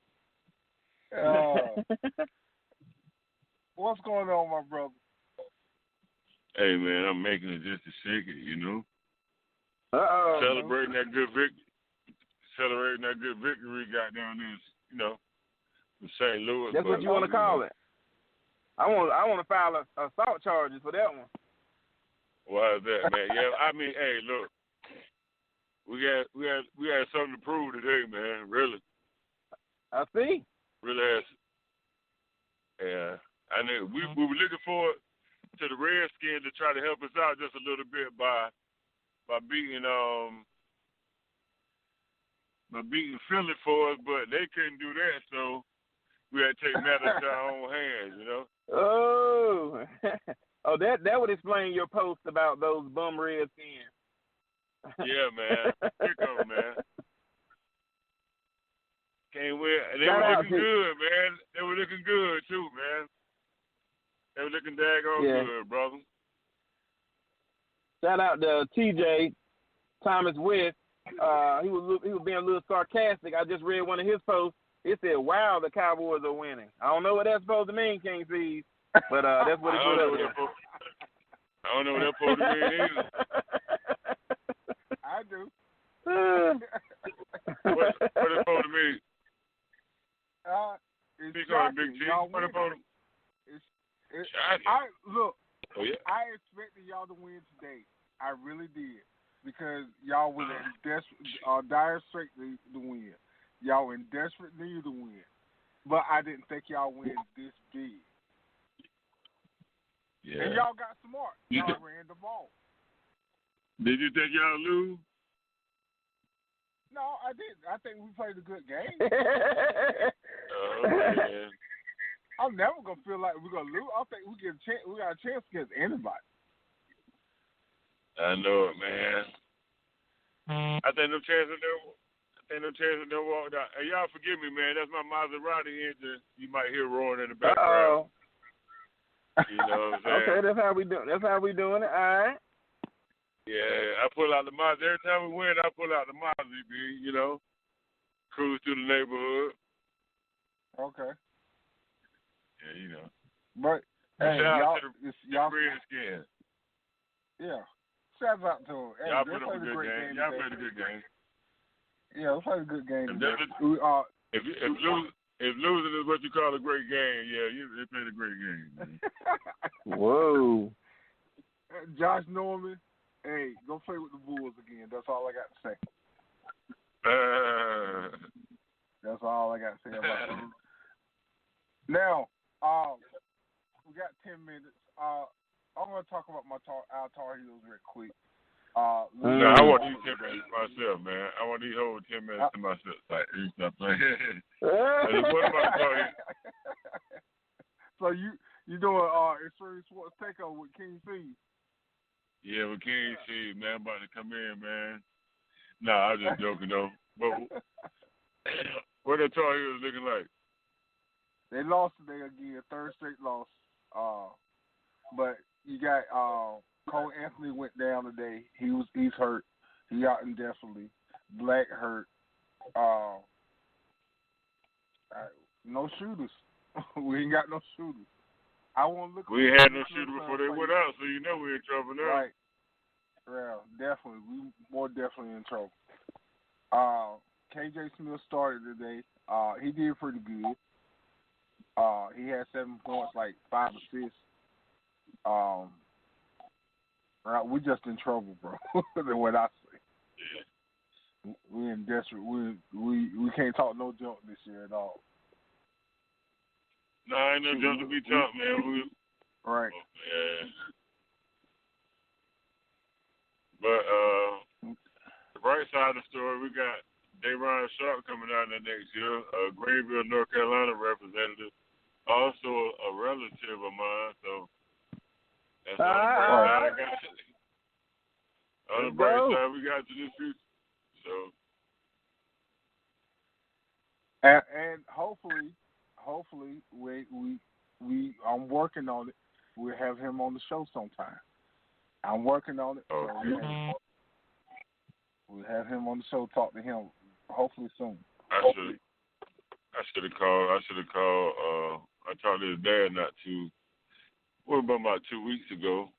What's going on, my brother? Hey, man, I'm making it just to shake it, Celebrating that good victory we got down there, in St. Louis. That's what you want to call it. I want to file assault charges for that one. Why is that, man? Yeah, I mean, hey, look, we had something to prove today, man. Really. I see. Really has. Yeah, I know. We were looking forward to the Redskins to try to help us out just a little bit by beating Philly for us, but they couldn't do that, so we had to take matters into our own hands, Oh, that would explain your post about those bum Redskins. Yeah, man. Pick them, man. Can't wait. And they were looking good, man. They were looking good, too, man. They were looking daggone good, brother. Shout out to TJ Thomas West. He was being a little sarcastic. I just read one of his posts. It said, "Wow, the Cowboys are winning." I don't know what that's supposed to mean, King Cees, but that's what it put up there. I don't know what that's supposed to mean either. I do. What it's supposed to mean? Speak on Big T. What about him? Look, oh, yeah. I expected y'all to win today. I really did. Because y'all was in dire strait to win. Y'all were in desperate need to win. But I didn't think y'all win this big. Yeah. And y'all got smart. Y'all ran the ball. Did you think y'all lose? No, I didn't. I think we played a good game. Man. I'm never going to feel like we're going to lose. I think we got a chance against anybody. I know it, man. I think no chance of them walked out. Hey, y'all forgive me, man. That's my Maserati engine. You might hear roaring in the background. You know what I'm saying? Okay, that's how we doing it. All right. Yeah, I pull out the Mazda. Every time we win, I pull out the Mazda, cruise through the neighborhood. Okay. Yeah, But, hey, shout out to y'all Redskins. Yeah. Shout out to them. Hey, y'all put up a good game. Y'all played a good game. Yeah, we played a good game today. If losing is what you call a great game, they played a great game, man. Whoa. Josh Norman, hey, go play with the Bulls again. That's all I got to say. That's all I got to say about it. Now, talk about our Tar Heels real quick. No, I want these 10 minutes to myself, man. I want these whole 10 minutes to myself. Like, stop playing. What about Tar Heels? So you doing Extremesportsw takeover with King Cees? Yeah, with King Cees, man, I'm about to come in, man. Nah, I'm just joking though. But what the Tar Heels looking like? They lost today again, third straight loss. But you got Cole Anthony went down today. He's hurt. He out indefinitely. Black hurt. No shooters. We ain't got no shooters. I want to look. We ain't had no shooter before they went out, so you know we're in trouble now. Right. Yeah, definitely. We more definitely in trouble. KJ Smith started today. He did pretty good. He had 7 points, like 5 assists. We just in trouble, bro. That's what I say. Yeah. We in desperate. We can't talk no junk this year at all. No, ain't no junk to be talked, man. Right. Yeah. But the bright side of the story, we got Dayron Sharp coming out in the next year, Greenville, North Carolina representative, also a relative of mine, so that's on the bright side I got. On the bright side we got to this future. So and hopefully we I'm working on it. We'll have him on the show sometime. I'm working on it. So we'll have him on the show, talk to him hopefully soon. I should have called. I talked to his dad about 2 weeks ago.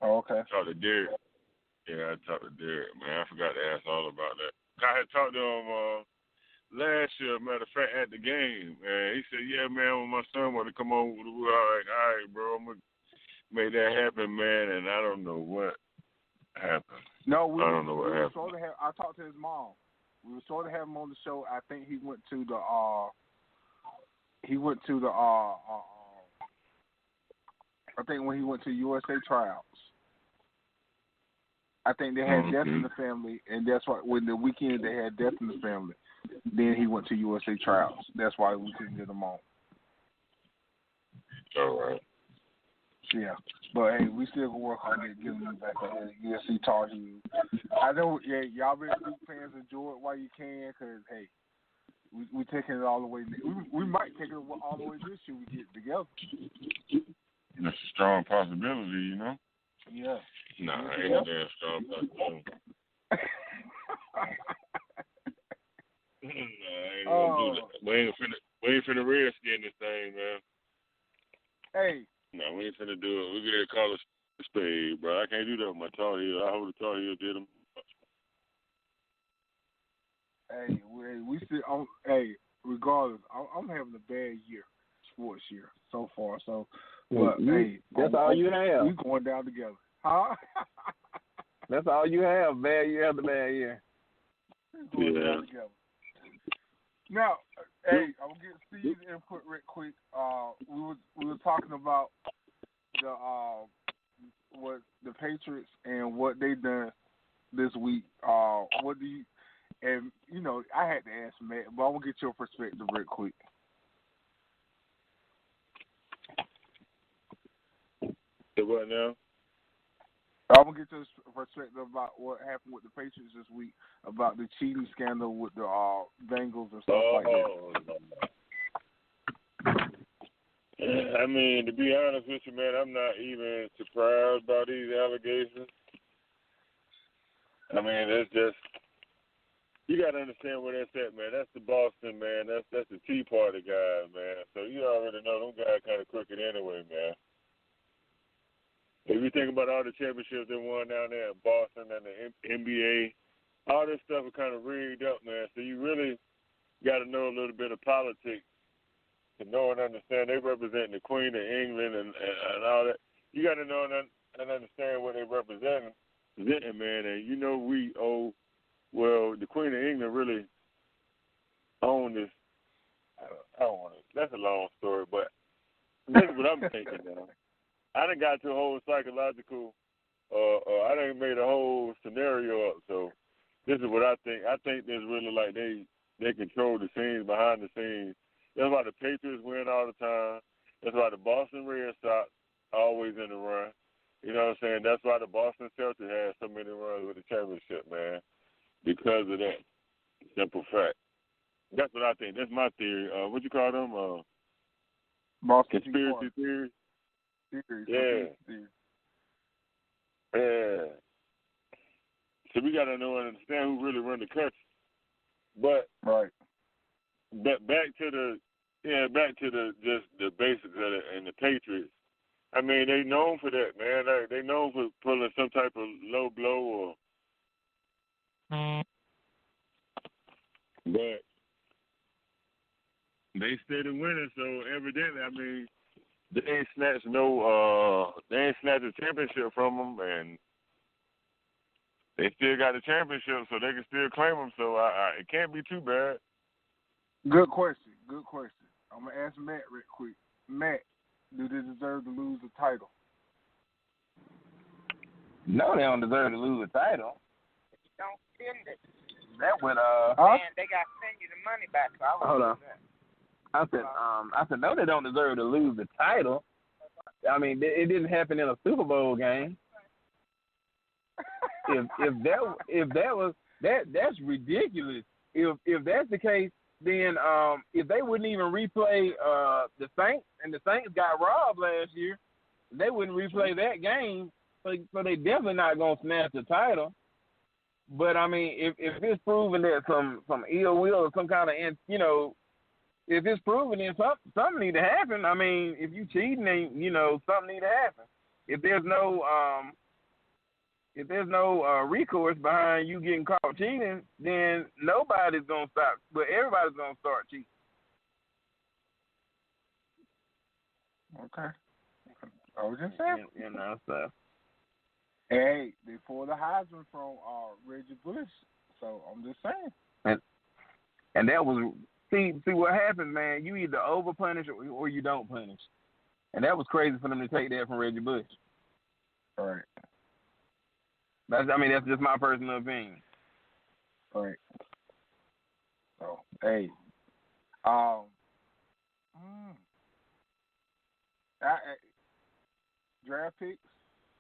Oh, okay. Talked to Derek. Yeah, I talked to Derek, man. I forgot to ask all about that. I had talked to him last year, matter of fact, at the game. And he said, yeah, man, when my son wanted to come over, we were like, all right, bro, I'm going to make that happen, man. And I don't know what happened. No, I don't know what happened. I talked to his mom. We were supposed to have him on the show. I think he went to the I think when he went to USA tryouts. I think they had death in the family, and that's why when the weekend they had death in the family. Then he went to USA tryouts. That's why we couldn't get him on. All right. Yeah, but hey, we still gonna work on it, getting him back on the UFC Tar Heels. I know, yeah, y'all been Duke fans, enjoy it while you can, cause hey, we taking it all the way. We might take it all the way this year. We get together. That's a strong possibility, you know. Yeah. Nah, ain't no damn strong possibility. Nah, ain't gonna do that. We ain't finna redskin this thing, man. Hey. No, we ain't finna do it. We get to call it a spade, bro. I can't do that with my Tar Heel. I hope the Tar Heel did them. Hey, we still. Hey, regardless, I'm having a bad year, sports year so far. So, but hey, that's all you have. We going down together, huh? That's all you have. Bad year after bad year. Going down together. Now, hey, I'm gonna get Steve's input real quick. We were talking about the Patriots and what they done this week. What do you? And you know, I had to ask Matt, but I'm gonna get your perspective real quick. So what now? I'm gonna get your perspective about what happened with the Patriots this week, about the cheating scandal with the Bengals and stuff like that. I mean, to be honest with you, man, I'm not even surprised by these allegations. I mean, it's just, you got to understand where that's at, man. That's the Boston, man. That's the Tea Party guys, man. So you already know them guys kind of crooked anyway, man. If you think about all the championships they won down there in Boston and the NBA, all this stuff is kind of rigged up, man. So you really got to know a little bit of politics to know and understand. They represent the Queen of England and all that. You got to know and understand what they represent, man. And you know the Queen of England really owned this. I don't want to. That's a long story, but this is what I'm thinking now. I done got to a whole psychological. I done made a whole scenario up. So this is what I think. I think there's really like they control the scenes behind the scenes. That's why the Patriots win all the time. That's why the Boston Red Sox always in the run. You know what I'm saying? That's why the Boston Celtics had so many runs with the championship, man. Because of that simple fact. That's what I think. That's my theory. What you call them? Boston conspiracy theories? Theories. Yeah. Yeah. So we got to know and understand who really run the country. But right. Back to the just the basics of it and the Patriots. I mean, they known for that, man. They known for pulling some type of low blow but they stayed winning, so evidently, I mean, they ain't snatched a championship from them, and they still got the championship, so they can still claim them. So it can't be too bad. Good question. I'm gonna ask Matt real quick. Matt, do they deserve to lose the title? No, they don't deserve to lose the title. Don't spend it. That would And they got to send you the money back. So hold on. I said no, they don't deserve to lose the title. I mean, it didn't happen in a Super Bowl game. if that was that's ridiculous. If that's the case, then if they wouldn't even replay the Saints, and the Saints got robbed last year, they wouldn't replay that game. So they definitely not gonna snatch the title. But I mean, if it's proven that some ill will or some kind of if it's proven, then something need to happen. I mean, if you cheating, then something need to happen. If there's no recourse behind you getting caught cheating, then nobody's gonna stop, but everybody's gonna start cheating. Okay. I was just saying. So. Hey, they pulled the Heisman from Reggie Bush, so I'm just saying. And that was see what happens, man. You either over punish or you don't punish, and that was crazy for them to take that from Reggie Bush. All right. That's just my personal opinion. All right. So hey, draft picks.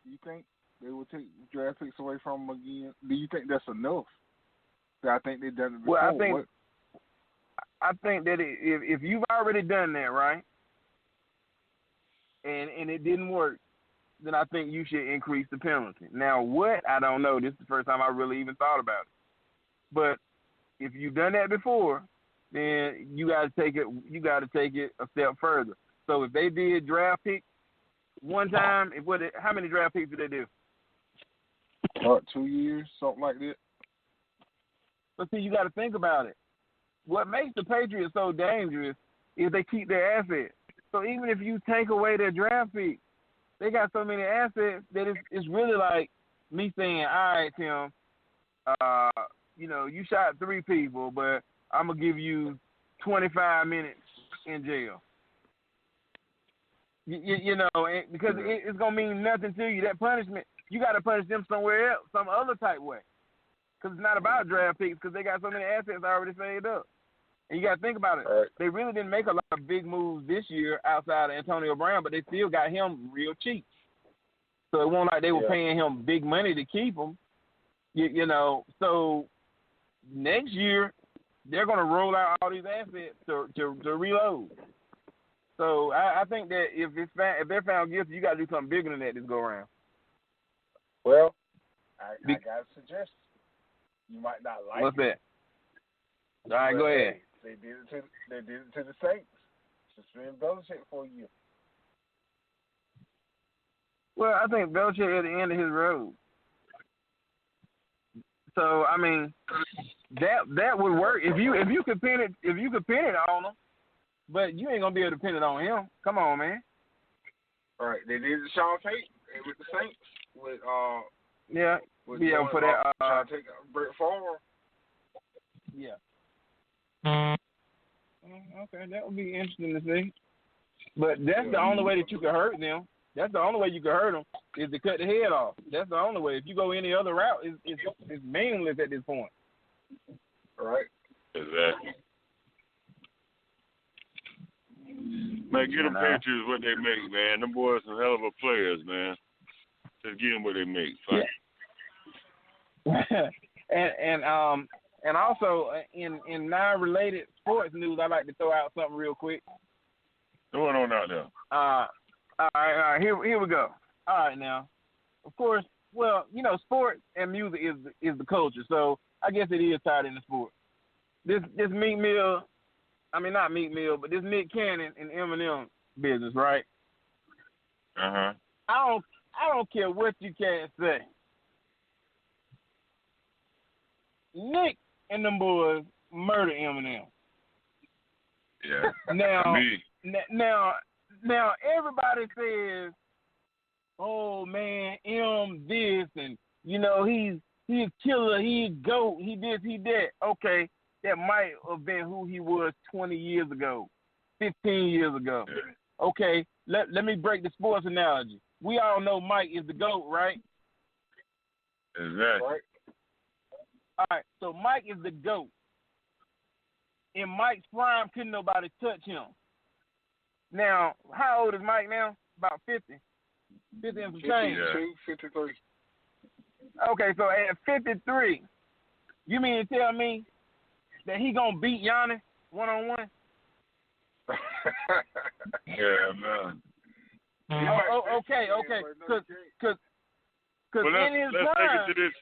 You think they will take draft picks away from them again? Do you think that's enough? I think they've done it before. Well, I think that if you've already done that, right, and it didn't work, then I think you should increase the penalty. Now, what? I don't know. This is the first time I really even thought about it. But if you've done that before, then you got to take it. You got to take it a step further. So if they did draft picks one time, how many draft picks did they do? 2 years, something like that. But see, you got to think about it. What makes the Patriots so dangerous is they keep their assets. So even if you take away their draft pick, they got so many assets that it's really like me saying, all right, Tim, you shot 3 people, but I'm going to give you 25 minutes in jail. Because it's going to mean nothing to you. That punishment, you got to punish them somewhere else, some other type way. Because it's not about draft picks because they got so many assets already saved up. And you got to think about it. Right. They really didn't make a lot of big moves this year outside of Antonio Brown, but they still got him real cheap. So it wasn't like they were paying him big money to keep him. So next year they're going to roll out all these assets to reload. So I think that if they're found guilty, you got to do something bigger than that this go around. Well, I got a suggestion. You might not like What's it. that? All right, go ahead. They did it to the Saints. Suspend Belichick for a year. Well, I think Belichick at the end of his road. So I mean, that would work if you could pin it on him, but you ain't gonna be able to pin it on him. Come on, man. All right, they did the Sean Tate with the Saints with for that trying to take Brett Favre. Yeah. Okay, that would be interesting to see. But that's the only way that you can hurt them. That's the only way you can hurt him is to cut the head off. That's the only way. If you go any other route, it's meaningless at this point. Right. Exactly. Man, get them Patriots what they make, man. Them boys some hell of a players, man. Just give them what they make. Yeah. and also in non-related sports news, I'd like to throw out something real quick. What's going on out there? All right. Here we go. All right, now, of course, well, you know, sports and music is the culture, so I guess it is tied into sports. This Meek Mill, I mean not Meek Mill, but this Nick Cannon and Eminem business, right? Uh-huh. I don't care what you can say. Nick and them boys murder Eminem. Yeah. Now everybody says, "Oh man, M this and you know he's a killer, he's a goat, he this, he that." Okay, that might have been who he was 20 years ago, 15 years ago. Yeah. Okay, let me break the sports analogy. We all know Mike is the GOAT, right? Exactly. Right. All right, so Mike is the GOAT. In Mike's prime, couldn't nobody touch him. Now, how old is Mike now? About 50. 50 and some change. 53. Okay, so at 53, you mean to tell me that he going to beat Giannis one-on-one? Yeah, man. Okay. Because in his let's time... take it to this.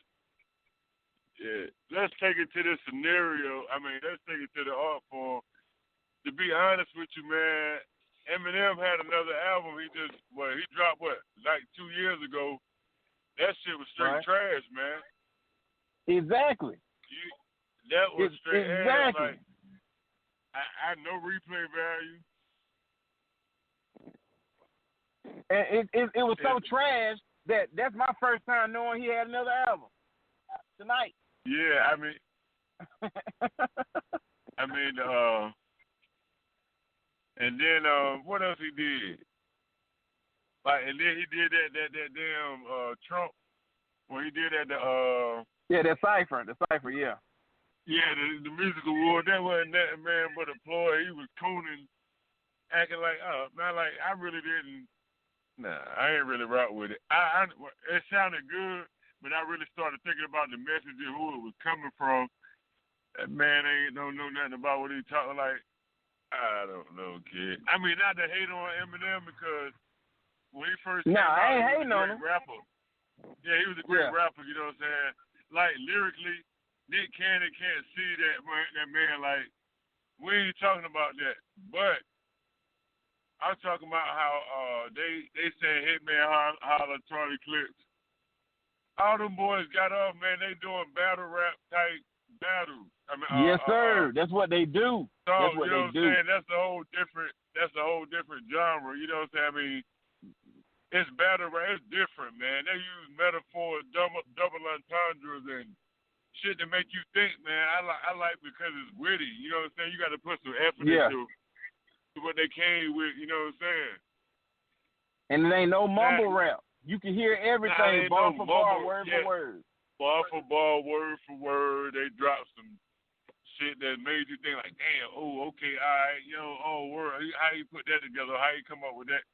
Yeah, let's take it to this scenario. I mean, let's take it to the art form. To be honest with you, man, Eminem had another album. He dropped like 2 years ago. That shit was straight trash, man. Exactly. That was straight ass. Exactly. Like, I no replay value. And it was so trash that's my first time knowing he had another album tonight. Yeah, I mean, and then what else he did? Like, and then he did that damn Trump when he did that the cipher, yeah. Yeah, the music award. That wasn't that man but a ploy. He was cooning, acting like man, like I really didn't. Nah, I ain't really rock with it. It sounded good, but I really started thinking about the message and who it was coming from. That man don't know nothing about what he talking like. I don't know, kid. I mean, not to hate on Eminem because when he first came out, I ain't he hating was a on great him. rapper. Yeah, he was a great rapper. You know what I'm saying? Like lyrically, Nick Cannon can't see that man. Like we ain't talking about that, but I'm talking about how they saying Hitman holler Charlie Clips. All them boys got off, man. They doing battle rap type battles. I mean, yes, sir. That's what they do. So that's what you know they what I'm do. saying? That's a whole different genre. You know what I'm saying? I mean, it's battle rap. It's different, man. They use metaphors, double entendres, and shit to make you think, man. I like because it's witty. You know what I'm saying? You got to put some effort into what they came with. You know what I'm saying? And it ain't no mumble rap. You can hear everything bar for bar, word for word. Bar for bar, word for word. They dropped some shit that made you think like, damn, oh, okay, all right, word. How you put that together? How you come up with that?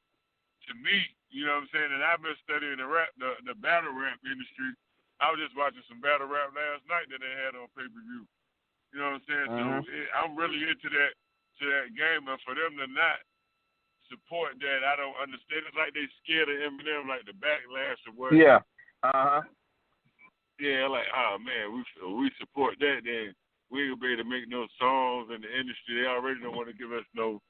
To me, you know what I'm saying? And I've been studying the battle rap industry. I was just watching some battle rap last night that they had on pay-per-view. You know what I'm saying? So I'm really into that game, and for them to not support that, I don't understand. It's like they scared of Eminem, like the backlash or what. Yeah. Yeah, like, oh man, we support that, then we ain't gonna be able to make no songs in the industry. They already don't want to give us no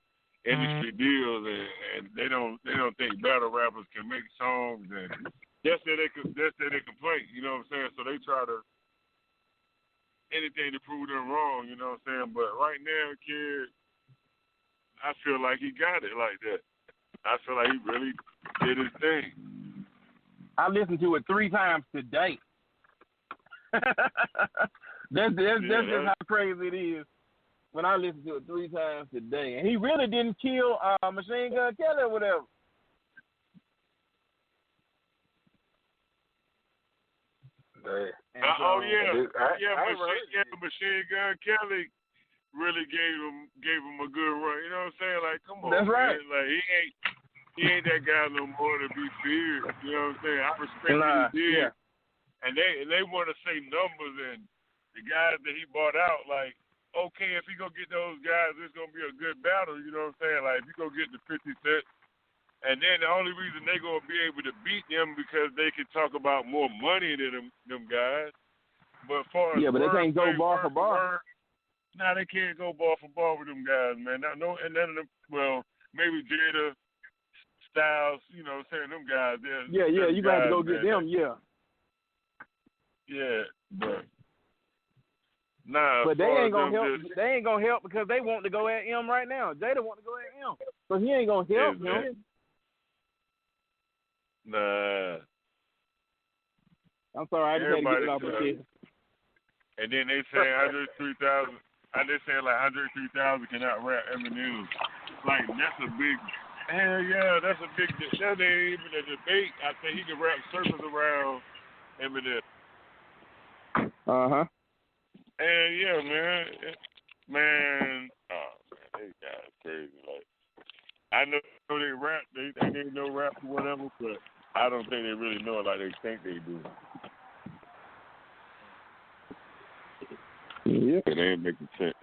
industry deals, and they don't think battle rappers can make songs, and that's their complaint. You know what I'm saying? So they try to anything to prove them wrong. You know what I'm saying? But right now, kid, I feel like he got it like that. I feel like he really did his thing. I listened to it 3 times today. That's just how crazy it is when I listen to it 3 times today. And he really didn't kill Machine Gun Kelly or whatever. Machine Gun Kelly really gave him a good run. You know what I'm saying? Like, come on, that's right. man. Like he ain't that guy no more to be feared. You know what I'm saying? I respect what he did. Yeah. And they want to say numbers and the guys that he bought out, like, okay, if he go get those guys, it's gonna be a good battle. You know what I'm saying? Like, if you go get the 50 Cent, and then the only reason they gonna be able to beat them because they can talk about more money than them guys. But but they can't go bar for bar. Nah, they can't go bar for bar with them guys, man. And none of them. Well, maybe Jada, Styles. You know, saying them guys. Yeah. You gonna have to go get them. Yeah. Yeah, but. Nah, but they ain't gonna help. They ain't gonna help because they want to go at him right now. Jada want to go at him, so he ain't gonna help him. Nah. I'm sorry, I just had to get it off my chest. And then they say 103,000. I just saying like 103,000 cannot rap Eminem. Like that's a big. Hell yeah, that's a big. That ain't even a debate. I think he can wrap circles around Eminem. And yeah, man, oh man, they got crazy. Like, I know they rap, they know rap or whatever, but I don't think they really know it like they think they do. Yep. It ain't making sense.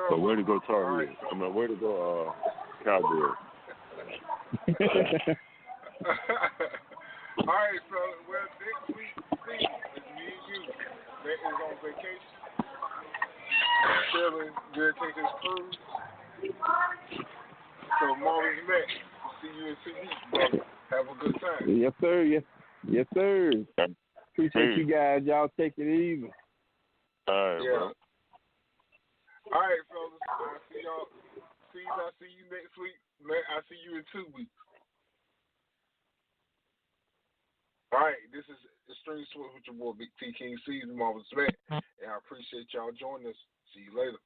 But way to go, Tar Heels. I mean, way to go, Cowboys. All right, so next week, Steve, it's me and you. Matt is on vacation. Chilling, good take his cruise. So Marvin's Matt. See you in 2 weeks, brother. Have a good time. Yes, sir. Yes, sir. Appreciate you guys. Y'all take it easy. All right, bro. All right, fellas. I'll see y'all. I'll see you next week. Matt, I'll see you in 2 weeks. All right, this is Extremesportsw with your boy BigT, King Cees, Marvin's Matt, and I appreciate y'all joining us. See you later.